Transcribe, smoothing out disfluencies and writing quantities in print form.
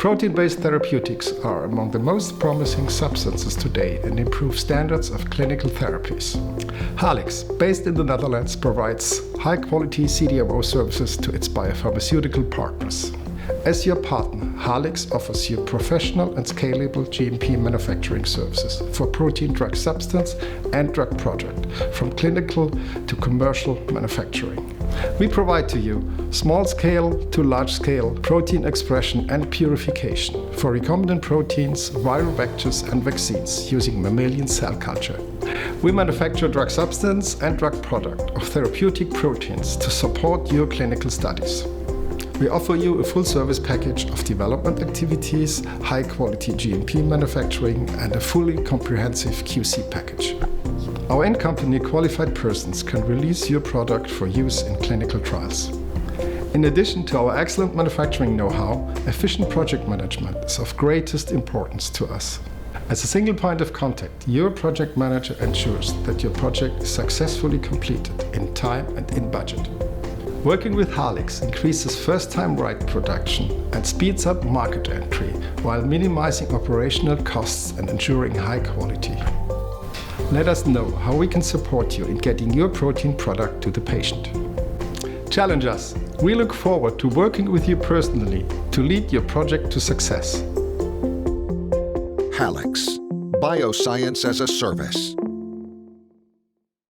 Protein-based therapeutics are among the most promising substances today and improve standards of clinical therapies. HALIX, based in the Netherlands, provides high-quality CDMO services to its biopharmaceutical partners. As your partner, HALIX offers you professional and scalable GMP manufacturing services for protein drug substance and drug product, from clinical to commercial manufacturing. We provide to you small-scale to large-scale protein expression and purification for recombinant proteins, viral vectors and vaccines using mammalian cell culture. We manufacture drug substance and drug product of therapeutic proteins to support your clinical studies. We offer you a full service package of development activities, high-quality GMP manufacturing and a fully comprehensive QC package. Our in-company qualified persons can release your product for use in clinical trials. In addition to our excellent manufacturing know-how, efficient project management is of greatest importance to us. As a single point of contact, your project manager ensures that your project is successfully completed in time and in budget. Working with HALIX increases first-time right production and speeds up market entry while minimizing operational costs and ensuring high quality. Let us know how we can support you in getting your protein product to the patient. Challenge us. We look forward to working with you personally to lead your project to success. HALIX, Bioscience as a Service.